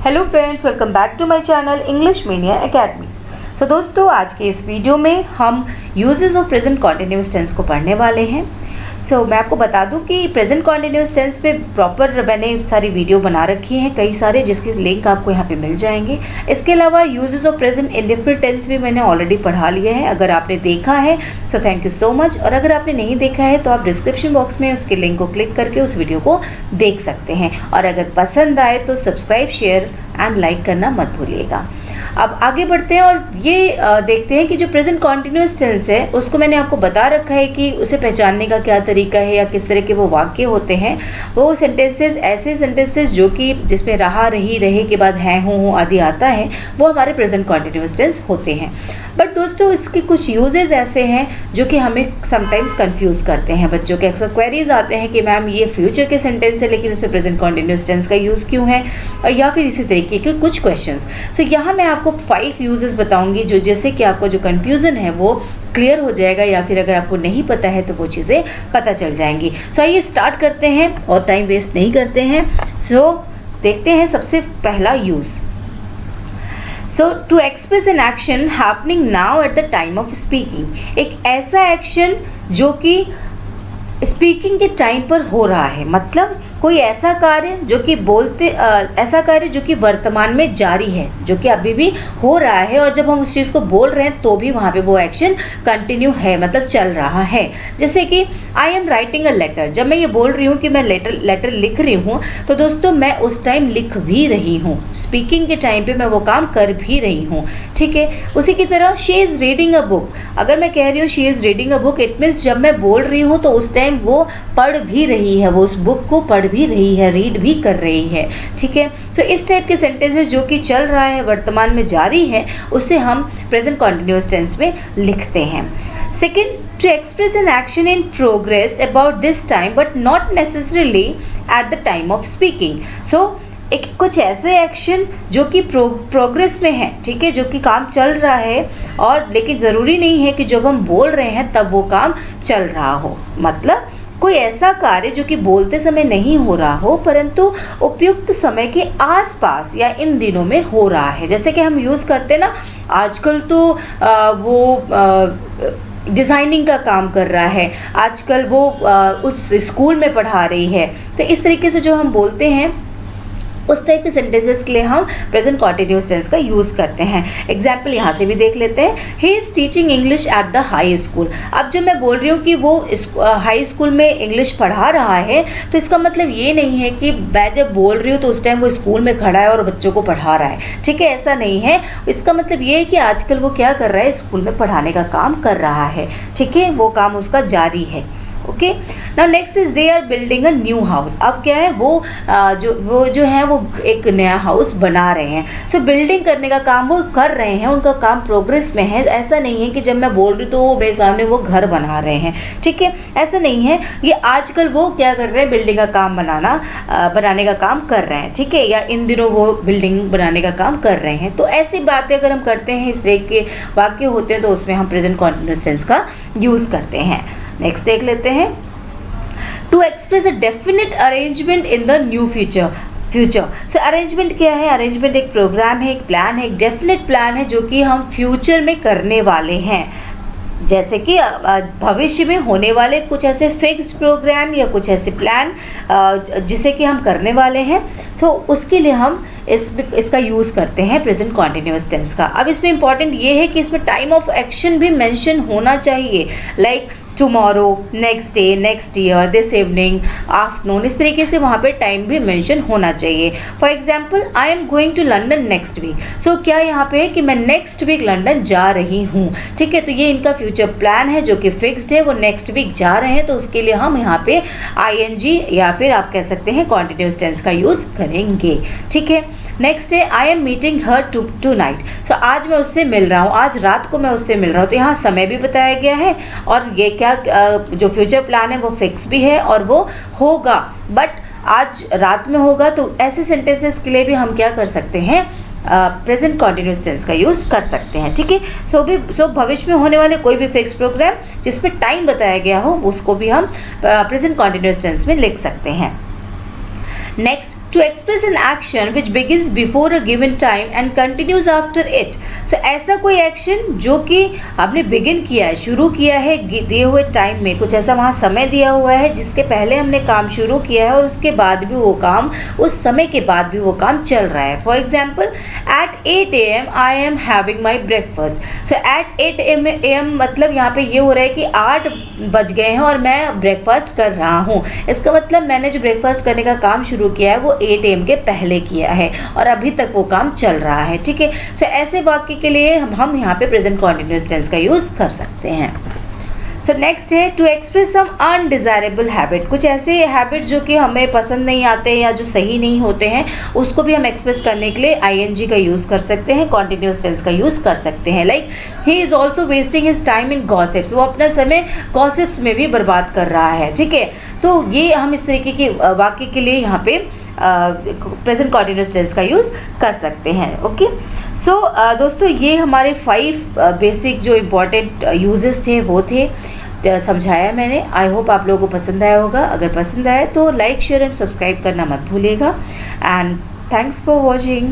Hello friends, welcome back to my channel English media academy. तो दोस्तों, आज के इस वीडियो में हम uses of present continuous tense को पढ़ने वाले हैं। मैं आपको बता दूं कि प्रेजेंट कॉन्टिन्यूअस टेंस पे प्रॉपर मैंने सारी वीडियो बना रखी हैं, कई सारे, जिसके लिंक आपको यहाँ पे मिल जाएंगे। इसके अलावा uses of present indefinite tense भी मैंने ऑलरेडी पढ़ा लिया है। अगर आपने देखा है तो थैंक यू सो मच, और अगर आपने नहीं देखा है तो आप डिस्क्रिप्शन बॉक्स में उसके लिंक को क्लिक करके उस वीडियो को देख सकते हैं। और अगर पसंद आए तो सब्सक्राइब, शेयर एंड लाइक करना मत भूलिएगा। अब आगे बढ़ते हैं और ये देखते हैं कि जो प्रेजेंट कॉन्टिन्यूअस टेंस है उसको मैंने आपको बता रखा है कि उसे पहचानने का क्या तरीका है या किस तरह के वो वाक्य होते हैं। वो सेंटेंसेस, ऐसे सेंटेंसेस जो कि जिसमें रहा, रही, रहे के बाद है, हूँ आदि आता है, वो हमारे प्रेजेंट कॉन्टिन्यूअस टेंस होते हैं। बट दोस्तों, इसके कुछ यूजेस ऐसे हैं जो कि हमें समटाइम्स कंफ्यूज करते हैं। बच्चों के अक्सर क्वेरीज आते हैं कि मैम ये फ्यूचर के सेंटेंस है लेकिन इसमें प्रेजेंट कॉन्टिन्यूअस टेंस का यूज़ क्यों है, और या फिर इसी तरीके के कुछ क्वेश्चंस। यहाँ मैं आपको 5 यूजेस बताऊंगी जो जिससे कि आपको जो कन्फ्यूज़न है वो क्लियर हो जाएगा, या फिर अगर आपको नहीं पता है तो वो चीज़ें पता चल जाएंगी। आइए स्टार्ट करते हैं और टाइम वेस्ट नहीं करते हैं। देखते हैं सबसे पहला use. To express an action happening now at the time of speaking. एक ऐसा एक्शन जो कि स्पीकिंग के टाइम पर हो रहा है, मतलब कोई ऐसा कार्य जो कि ऐसा कार्य जो कि वर्तमान में जारी है, जो कि अभी भी हो रहा है, और जब हम उस चीज़ को बोल रहे हैं तो भी वहाँ पे वो एक्शन कंटिन्यू है, मतलब चल रहा है। जैसे कि I am writing a letter, जब मैं ये बोल रही हूँ कि मैं लेटर लिख रही हूँ, तो दोस्तों मैं उस टाइम लिख भी रही हूँ, स्पीकिंग के टाइम पे मैं वो काम कर भी रही हूँ। ठीक है, उसी की तरह she is reading a book, अगर मैं कह रही हूँ she is reading a book, it means जब मैं बोल रही हूँ तो उस टाइम वो पढ़ भी रही है, वो उस बुक को पढ़ भी रही है, रीड भी कर रही है। ठीक है, इस टाइप के सेंटेंसेस जो कि चल रहा है, वर्तमान में जारी है, उसे हम प्रेजेंट कॉन्टिन्यूअस टेंस में लिखते हैं। Second, to express an action in progress about this time but not necessarily at the time of speaking. एक कुछ ऐसे एक्शन जो कि प्रोग्रेस में है, ठीक है, जो कि काम चल रहा है, और लेकिन ज़रूरी नहीं है कि जब हम बोल रहे हैं तब वो काम चल रहा हो। मतलब कोई ऐसा कार्य जो कि बोलते समय नहीं हो रहा हो परंतु उपयुक्त समय के आसपास या इन दिनों में हो रहा है। जैसे कि हम यूज़ करते ना, आजकल तो डिज़ाइनिंग का काम कर रहा है, आजकल वो उस स्कूल में पढ़ा रही है। तो इस तरीके से जो हम बोलते हैं उस टाइप के सेंटेंसेस के लिए हम प्रेजेंट कॉन्टिन्यूअस टेंस का यूज़ करते हैं। एग्जाम्पल यहाँ से भी देख लेते हैं। He is teaching English at the high school. अब जब मैं बोल रही हूँ कि वो हाई स्कूल में इंग्लिश पढ़ा रहा है, तो इसका मतलब ये नहीं है कि मैं जब बोल रही हूँ तो उस टाइम वो स्कूल में खड़ा है और बच्चों को पढ़ा रहा है। ठीक है, ऐसा नहीं है। इसका मतलब ये है कि आजकल वो क्या कर रहा है, स्कूल में पढ़ाने का काम कर रहा है। ठीक है, वो काम उसका जारी है। Okay, now next is they are building a new house. अब क्या है, वो जो है वो एक नया हाउस बना रहे हैं। बिल्डिंग करने का काम वो कर रहे हैं, उनका काम प्रोग्रेस में है। ऐसा नहीं है कि जब मैं बोल रही हूँ तो वो मेरे सामने वो घर बना रहे हैं। ठीक है, ऐसा नहीं है। ये आजकल वो क्या कर रहे हैं, बिल्डिंग का काम बनाने का काम कर रहे हैं। ठीक है, या इन दिनों वो बिल्डिंग बनाने का काम कर रहे हैं। तो ऐसी बातें अगर हम करते हैं, इस तरह के वाक्य होते हैं, तो उसमें हम प्रेजेंट कॉन्टिन्यूअस टेंस का यूज़ करते हैं। नेक्स्ट देख लेते हैं। To express a definite arrangement in the new future. Arrangement क्या है? अरेंजमेंट एक प्रोग्राम है, एक प्लान है, एक डेफिनेट प्लान है जो कि हम फ्यूचर में करने वाले हैं। जैसे कि भविष्य में होने वाले कुछ ऐसे फिक्स्ड प्रोग्राम या कुछ ऐसे प्लान जिसे कि हम करने वाले हैं। उसके लिए हम इसका यूज़ करते हैं प्रेजेंट कॉन्टिन्यूअस टेंस का। अब इसमें इंपॉर्टेंट ये है कि इसमें टाइम ऑफ एक्शन भी मेंशन होना चाहिए, like tomorrow, next day, next year, this evening, afternoon, इस तरीके से वहाँ पे टाइम भी मेंशन होना चाहिए। For example, I am going to London next week. क्या यहाँ पे है कि मैं नेक्स्ट वीक लंदन जा रही हूँ। ठीक है, तो ये इनका फ्यूचर प्लान है जो कि फिक्स्ड है, वो नेक्स्ट वीक जा रहे हैं, तो उसके लिए हम यहाँ पे ING या फिर आप कह सकते हैं कॉन्टिन्यूअस टेंस का यूज़ करेंगे। ठीक है, नेक्स्ट है I am meeting her tonight. आज मैं उससे मिल रहा हूँ, आज रात को मैं उससे मिल रहा हूँ। तो यहाँ समय भी बताया गया है, और ये क्या जो फ्यूचर प्लान है वो फिक्स भी है और वो होगा, बट आज रात में होगा। तो ऐसे सेंटेंसेस के लिए भी हम क्या कर सकते हैं, प्रेजेंट कॉन्टिन्यूअस टेंस का यूज़ कर सकते हैं। ठीक है, भविष्य में होने वाले कोई भी फिक्स प्रोग्राम जिसमें टाइम बताया गया हो उसको भी हम प्रेजेंट कॉन्टिन्यूअस टेंस में लिख सकते हैं। Next, to express an action which begins before a given time and continues after it. So ऐसा कोई एक्शन जो कि आपने बिगिन किया है, शुरू किया है दिए हुए टाइम में, कुछ ऐसा वहाँ समय दिया हुआ है जिसके पहले हमने काम शुरू किया है और उसके बाद भी वो काम, उस समय के बाद भी वो काम चल रहा है। For example, at 8 AM I am having my breakfast. So at 8 AM मतलब यहाँ पे ये हो रहा है कि 8 बज गए हैं और मैं ब्रेकफास्ट कर रहा हूँ। इसका मतलब मैंने जो ब्रेकफास्ट करने का काम शुरू किया है वो 8 AM के पहले किया है और अभी तक वो काम चल रहा है, ठीक है। सो ऐसे वाक्य के लिए हम यहाँ पे प्रेजेंट कॉन्टिन्यूअस टेंस का यूज़ कर सकते हैं। सो नेक्स्ट है to express some undesirable habit. कुछ ऐसे हैबिट जो कि हमें पसंद नहीं आते या जो सही नहीं होते हैं, उसको भी हम एक्सप्रेस करने के लिए ING का यूज़ कर सकते हैं, कॉन्टिन्यूअस टेंस का यूज़ कर सकते हैं। Like he is also wasting his time in gossips. वो अपना समय गॉसिप्स में भी बर्बाद कर रहा है, ठीक है। तो ये हम इस तरीके के वाक्य के लिए यहाँ पे प्रेजेंट कॉन्टिन्यूअस टेंस का यूज़ कर सकते हैं। ओके, सो दोस्तों ये हमारे 5 बेसिक जो इम्पॉर्टेंट यूजेस थे वो थे, समझाया मैंने। आई होप आप लोगों को पसंद आया होगा। अगर पसंद आए तो लाइक, शेयर एंड सब्सक्राइब करना मत भूलिएगा। And thanks for watching.